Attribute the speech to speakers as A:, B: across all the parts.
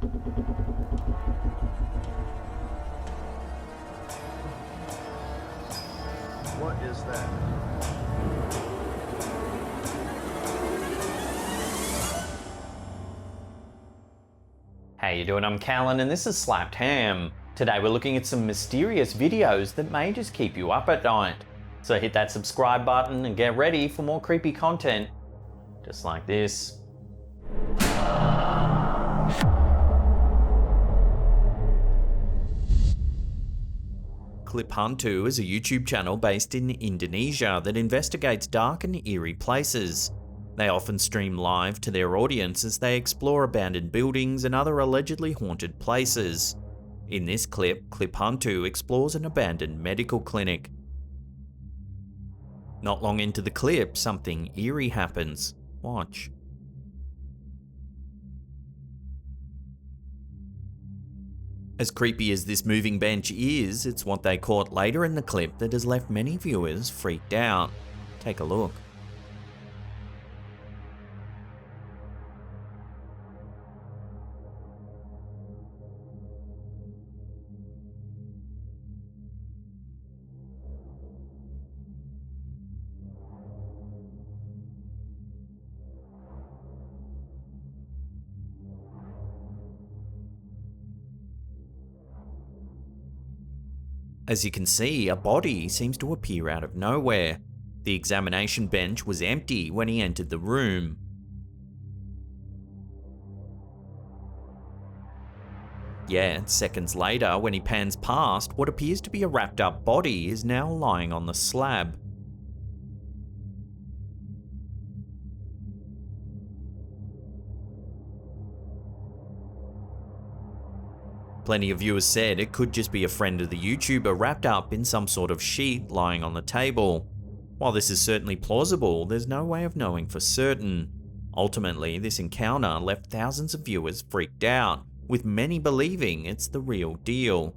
A: What is that?
B: How you doing? I'm Callan and this is Slapped Ham. Today we're looking at some mysterious videos that may just keep you up at night. So hit that subscribe button and get ready for more creepy content, just like this. Clip Hantu is a YouTube channel based in Indonesia that investigates dark and eerie places. They often stream live to their audience as they explore abandoned buildings and other allegedly haunted places. In this clip, Clip Hantu explores an abandoned medical clinic. Not long into the clip, something eerie happens. Watch. As creepy as this moving bench is, it's what they caught later in the clip that has left many viewers freaked out. Take a look. As you can see, a body seems to appear out of nowhere. The examination bench was empty when he entered the room. Yet, seconds later, when he pans past, what appears to be a wrapped up body is now lying on the slab. Plenty of viewers said it could just be a friend of the YouTuber wrapped up in some sort of sheet lying on the table. While this is certainly plausible, there's no way of knowing for certain. Ultimately, this encounter left thousands of viewers freaked out, with many believing it's the real deal.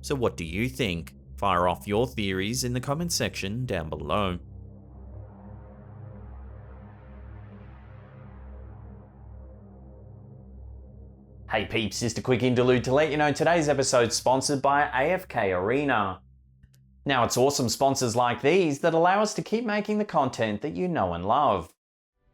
B: So what do you think? Fire off your theories in the comment section down below. Hey peeps, just a quick interlude to let you know today's episode's sponsored by AFK Arena. Now it's awesome sponsors like these that allow us to keep making the content that you know and love.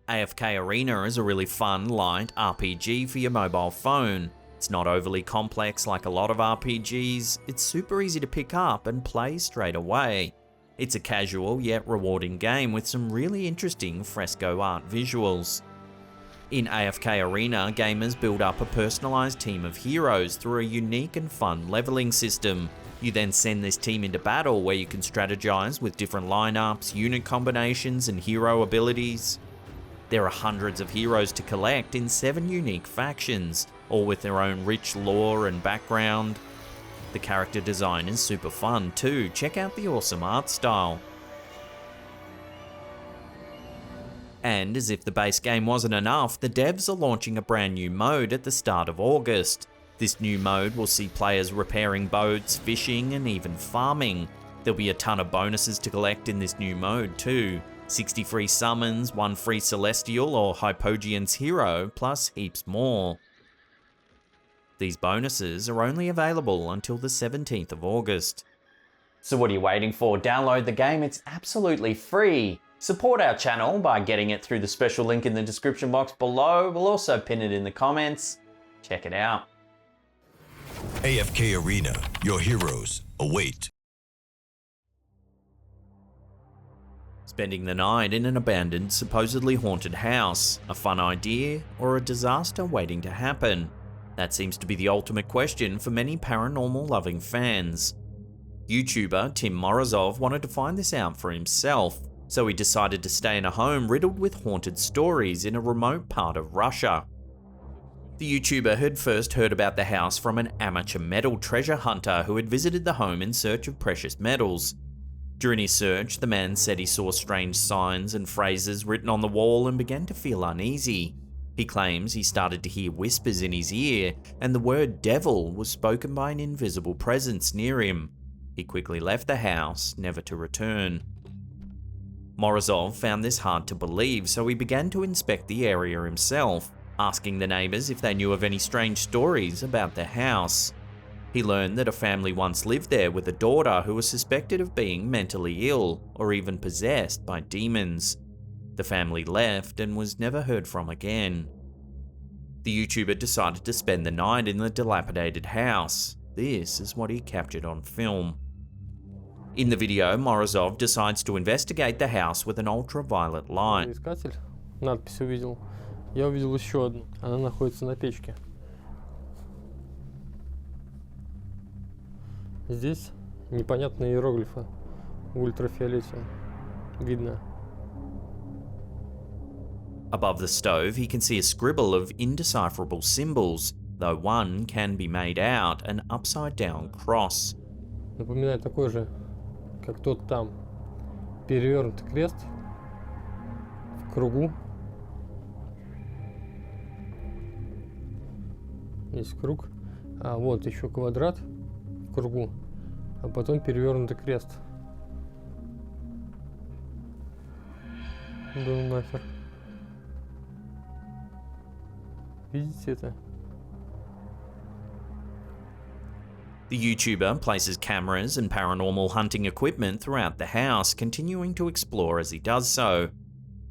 B: AFK Arena is a really fun, light RPG for your mobile phone. It's not overly complex like a lot of RPGs, it's super easy to pick up and play straight away. It's a casual yet rewarding game with some really interesting fresco art visuals. In AFK Arena, gamers build up a personalised team of heroes through a unique and fun leveling system. You then send this team into battle where you can strategize with different lineups, unit combinations, and hero abilities. There are hundreds of heroes to collect in 7 unique factions, all with their own rich lore and background. The character design is super fun too, check out the awesome art style. And as if the base game wasn't enough, the devs are launching a brand new mode at the start of August. This new mode will see players repairing boats, fishing, and even farming. There'll be a ton of bonuses to collect in this new mode too. 60 free summons, 1 free Celestial or Hypogean's hero, plus heaps more. These bonuses are only available until the 17th of August. So what are you waiting for? Download the game, it's absolutely free. Support our channel by getting it through the special link in the description box below. We'll also pin it in the comments. Check it out.
C: AFK Arena, your heroes await.
B: Spending the night in an abandoned, supposedly haunted house, a fun idea or a disaster waiting to happen? That seems to be the ultimate question for many paranormal loving fans. YouTuber Tim Morozov wanted to find this out for himself, so he decided to stay in a home riddled with haunted stories in a remote part of Russia. The YouTuber had first heard about the house from an amateur metal treasure hunter who had visited the home in search of precious metals. During his search, the man said he saw strange signs and phrases written on the wall and began to feel uneasy. He claims he started to hear whispers in his ear, and the word devil was spoken by an invisible presence near him. He quickly left the house, never to return. Morozov found this hard to believe, so he began to inspect the area himself. Asking the neighbours if they knew of any strange stories about their house. He learned that a family once lived there with a daughter who was suspected of being mentally ill or even possessed by demons. The family left and was never heard from again. The YouTuber decided to spend the night in the dilapidated house. This is what he captured on film. In the video, Morozov decides to investigate the house with an ultraviolet light.
D: Искатель, надпись увидел. Я увидел еще одну. Она находится на печке. Здесь непонятные иероглифы в ультрафиолете. Видно.
B: Above the stove, he can see a scribble of indecipherable symbols, though one can be made out an upside-down cross.
D: Напоминает такой же, как тот там. Перевернутый крест в кругу. Есть круг. А вот еще квадрат в кругу. А потом перевернутый крест. Да нахер. Видите это?
B: The YouTuber places cameras and paranormal hunting equipment throughout the house, continuing to explore as he does so.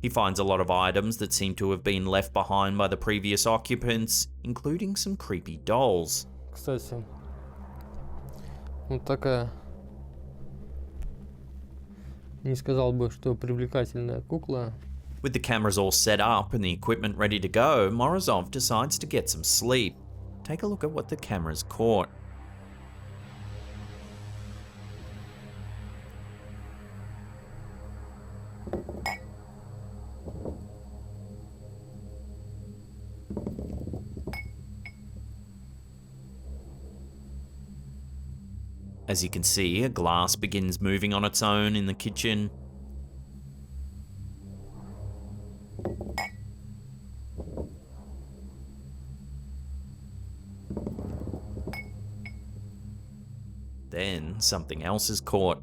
B: He finds a lot of items that seem to have been left behind by the previous occupants, including some creepy dolls.
D: Кстати, вот такая, не сказал бы, что привлекательная кукла.
B: With the cameras all set up and the equipment ready to go, Morozov decides to get some sleep. Take a look at what the cameras caught. As you can see, a glass begins moving on its own in the kitchen. Then something else is caught.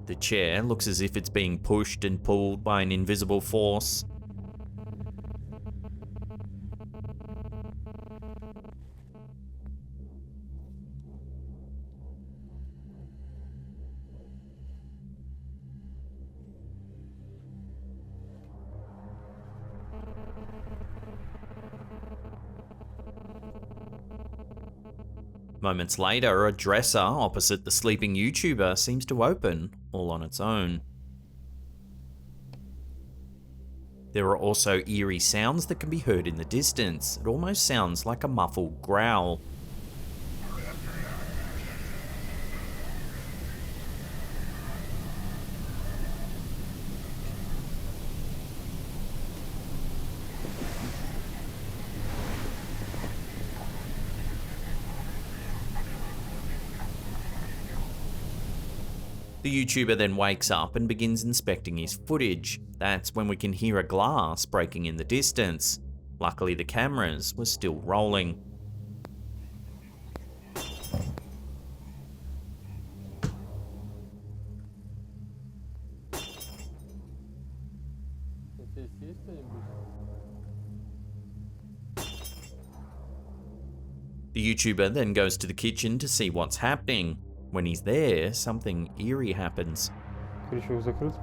B: The chair looks as if it's being pushed and pulled by an invisible force. Moments later, a dresser opposite the sleeping YouTuber seems to open, all on its own. There are also eerie sounds that can be heard in the distance. It almost sounds like a muffled growl. The YouTuber then wakes up and begins inspecting his footage. That's when we can hear a glass breaking in the distance. Luckily, the cameras were still rolling.
D: Здесь есть кто-нибудь?
B: The YouTuber then goes to the kitchen to see what's happening. When he's there, something eerie happens.
D: Крючок закрыт.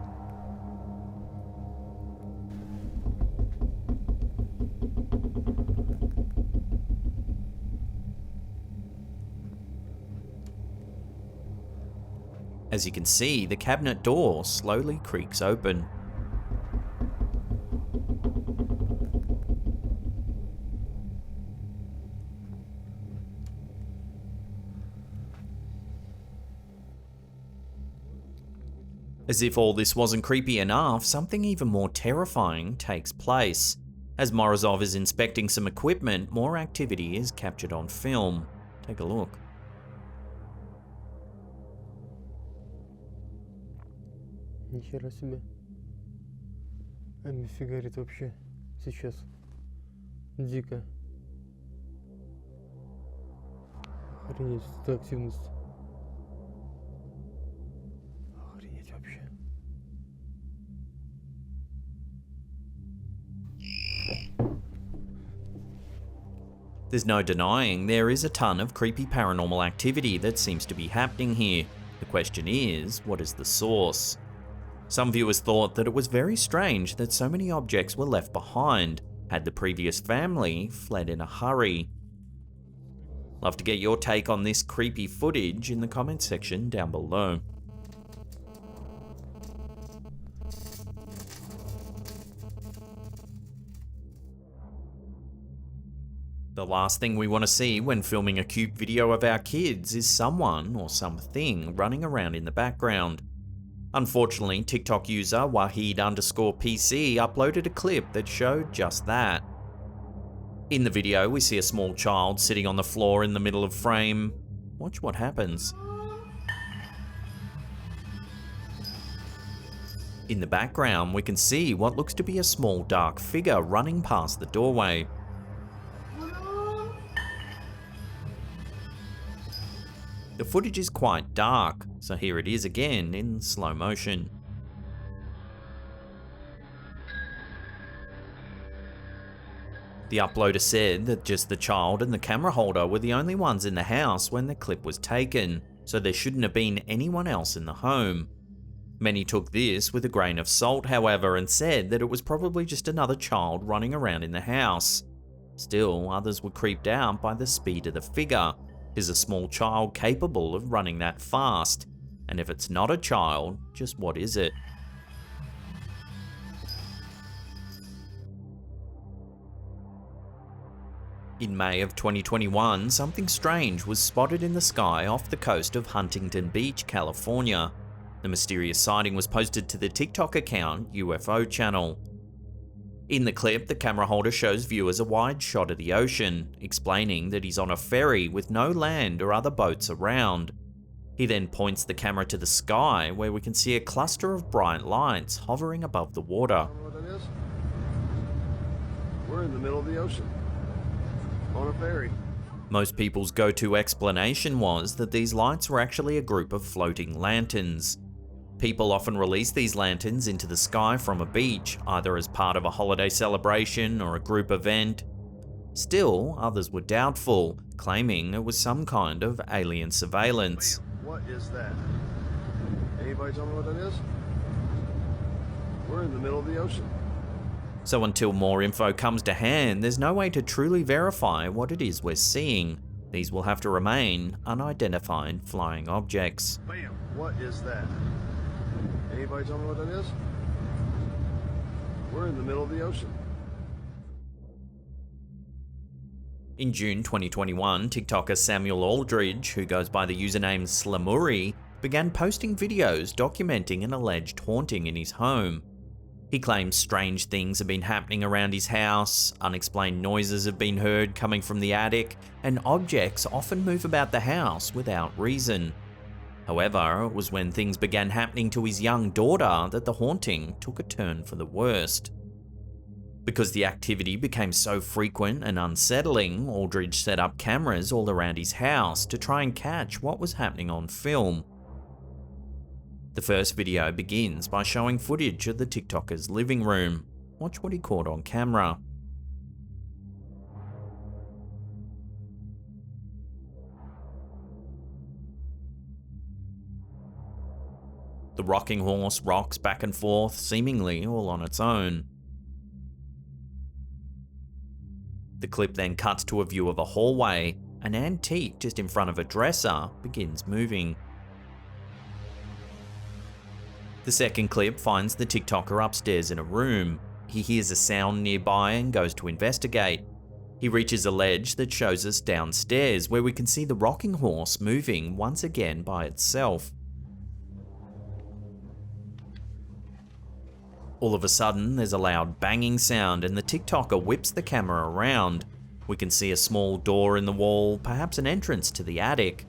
B: As you can see, the cabinet door slowly creaks open. As if all this wasn't creepy enough, something even more terrifying takes place. As Morozov is inspecting some equipment, more activity is captured on film. Take a look.
D: Нихера себе. Фигарит вообще сейчас. Дико. Охренеть, это активность. Охренеть вообще.
B: There's no denying there is a ton of creepy paranormal activity that seems to be happening here. The question is, what is the source? Some viewers thought that it was very strange that so many objects were left behind. Had the previous family fled in a hurry? Love to get your take on this creepy footage in the comments section down below. The last thing we want to see when filming a cute video of our kids is someone or something running around in the background. Unfortunately, TikTok user Wahid_PC uploaded a clip that showed just that. In the video, we see a small child sitting on the floor in the middle of frame. Watch what happens. In the background, we can see what looks to be a small dark figure running past the doorway. The footage is quite dark, so here it is again in slow motion. The uploader said that just the child and the camera holder were the only ones in the house when the clip was taken, so there shouldn't have been anyone else in the home. Many took this with a grain of salt, however, and said that it was probably just another child running around in the house. Still, others were creeped out by the speed of the figure. Is a small child capable of running that fast? And if it's not a child, just what is it? In May of 2021, something strange was spotted in the sky off the coast of Huntington Beach, California. The mysterious sighting was posted to the TikTok account UFO channel. In the clip, the camera holder shows viewers a wide shot of the ocean, explaining that he's on a ferry with no land or other boats around. He then points the camera to the sky, where we can see a cluster of bright lights hovering above the water.
A: I don't know what that is. We're in the middle of the ocean. On a ferry.
B: Most people's go-to explanation was that these lights were actually a group of floating lanterns. People often release these lanterns into the sky from a beach, either as part of a holiday celebration or a group event. Still, others were doubtful, claiming it was some kind of alien surveillance.
A: Bam. What is that? Anybody tell me what that is? We're in the middle of the ocean.
B: So until more info comes to hand, there's no way to truly verify what it is we're seeing. These will have to remain unidentified flying objects.
A: Bam. What is that? Anybody tell me what that is? We're in the middle of the ocean.
B: In June 2021, TikToker Samuel Aldridge, who goes by the username Slamuri, began posting videos documenting an alleged haunting in his home. He claims strange things have been happening around his house, unexplained noises have been heard coming from the attic, and objects often move about the house without reason. However, it was when things began happening to his young daughter that the haunting took a turn for the worst. Because the activity became so frequent and unsettling, Aldridge set up cameras all around his house to try and catch what was happening on film. The first video begins by showing footage of the TikToker's living room. Watch what he caught on camera. The rocking horse rocks back and forth, seemingly all on its own. The clip then cuts to a view of a hallway. An antique just in front of a dresser begins moving. The second clip finds the TikToker upstairs in a room. He hears a sound nearby and goes to investigate. He reaches a ledge that shows us downstairs, where we can see the rocking horse moving once again by itself. All of a sudden, there's a loud banging sound and the TikToker whips the camera around. We can see a small door in the wall, perhaps an entrance to the attic.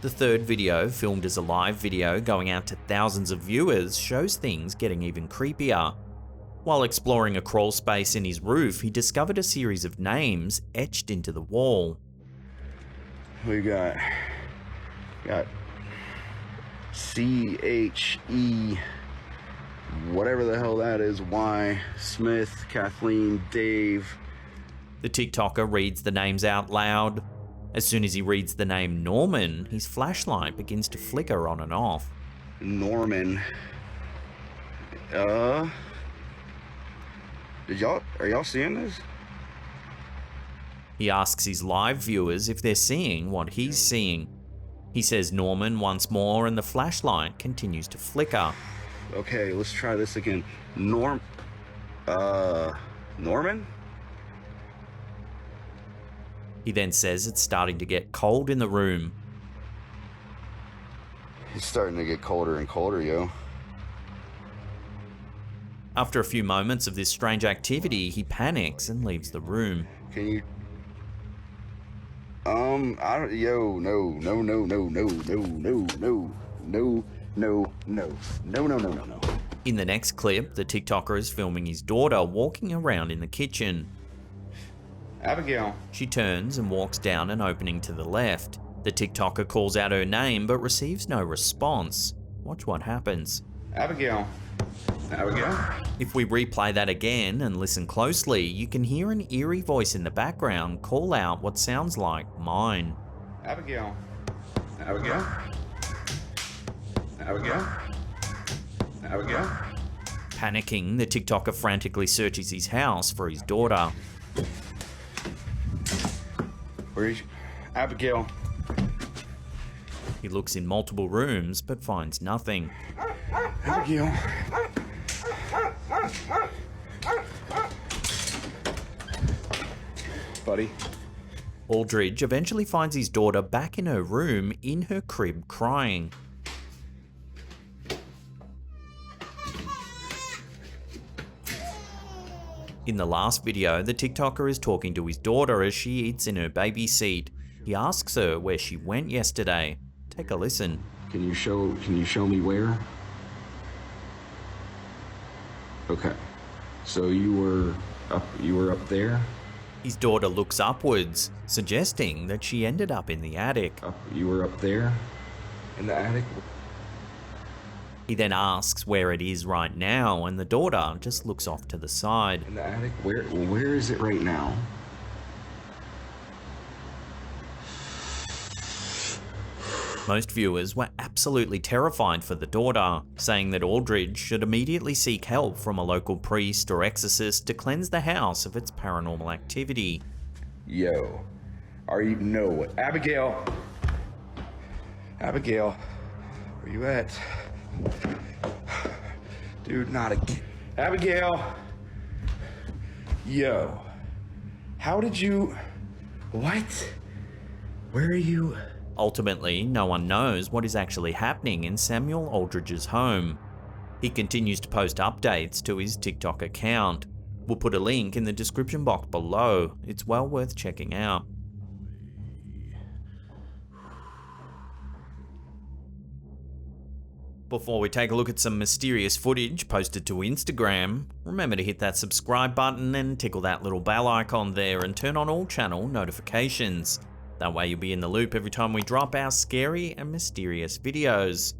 B: The third video, filmed as a live video going out to thousands of viewers, shows things getting even creepier. While exploring a crawl space in his roof, he discovered a series of names etched into the wall.
A: We got C-H-E, whatever the hell that is, Y, Smith, Kathleen, Dave.
B: The TikToker reads the names out loud. As soon as he reads the name Norman, his flashlight begins to flicker on and off.
A: Norman. Are y'all seeing this?
B: He asks his live viewers if they're seeing what he's seeing. He says Norman once more and the flashlight continues to flicker.
A: Okay, let's try this again. Norman?
B: He then says it's starting to get cold in the room.
A: It's starting to get colder and colder, yo.
B: After a few moments of this strange activity, he panics and leaves the room.
A: Can you... I don't... Yo, no.
B: In the next clip, the TikToker is filming his daughter walking around in the kitchen.
A: Abigail.
B: She turns and walks down an opening to the left. The TikToker calls out her name but receives no response. Watch what happens.
A: Abigail.
B: If we replay that again and listen closely, you can hear an eerie voice in the background call out what sounds like mine.
A: Abigail.
B: Panicking, the TikToker frantically searches his house for his daughter.
A: Where is Abigail?
B: He looks in multiple rooms but finds nothing.
A: Abigail. Buddy.
B: Aldridge eventually finds his daughter back in her room in her crib crying. In the last video, the TikToker is talking to his daughter as she eats in her baby seat. He asks her where she went yesterday. Take a listen.
A: Can you show me where? Okay. So you were up there?
B: His daughter looks upwards, suggesting that she ended up in the attic.
A: You were up there? In the attic?
B: He then asks where it is right now, and the daughter just looks off to the side.
A: In the attic? Where is it right now?
B: Most viewers were absolutely terrified for the daughter, saying that Aldridge should immediately seek help from a local priest or exorcist to cleanse the house of its paranormal activity.
A: Yo, no, Abigail, where you at? Dude, not again. Abigail, yo, how did you, what? Where are you?
B: Ultimately, no one knows what is actually happening in Samuel Aldridge's home. He continues to post updates to his TikTok account. We'll put a link in the description box below. It's well worth checking out. Before we take a look at some mysterious footage posted to Instagram, remember to hit that subscribe button and tickle that little bell icon there and turn on all channel notifications. That way you'll be in the loop every time we drop our scary and mysterious videos.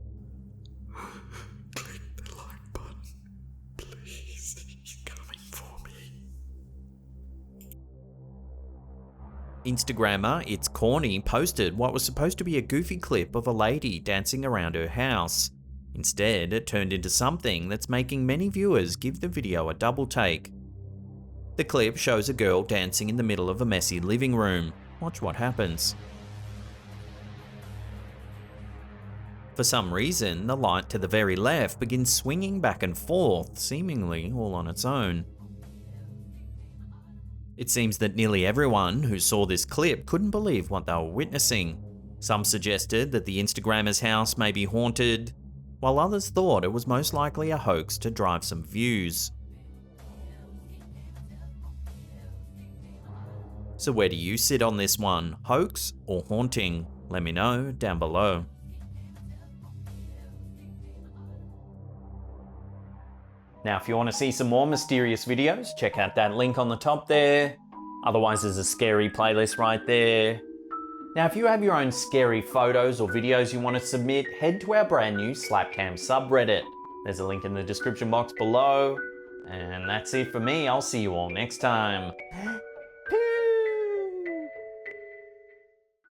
B: Click the like button, please. He's coming for me. Instagrammer It's Corny posted what was supposed to be a goofy clip of a lady dancing around her house. Instead, it turned into something that's making many viewers give the video a double take. The clip shows a girl dancing in the middle of a messy living room. Watch what happens. For some reason, the light to the very left begins swinging back and forth, seemingly all on its own. It seems that nearly everyone who saw this clip couldn't believe what they were witnessing. Some suggested that the Instagrammer's house may be haunted, while others thought it was most likely a hoax to drive some views. So where do you sit on this one? Hoax or haunting? Let me know down below. Now, if you want to see some more mysterious videos, check out that link on the top there. Otherwise, there's a scary playlist right there. Now, if you have your own scary photos or videos you want to submit, head to our brand new Slapcam subreddit. There's a link in the description box below. And that's it for me. I'll see you all next time.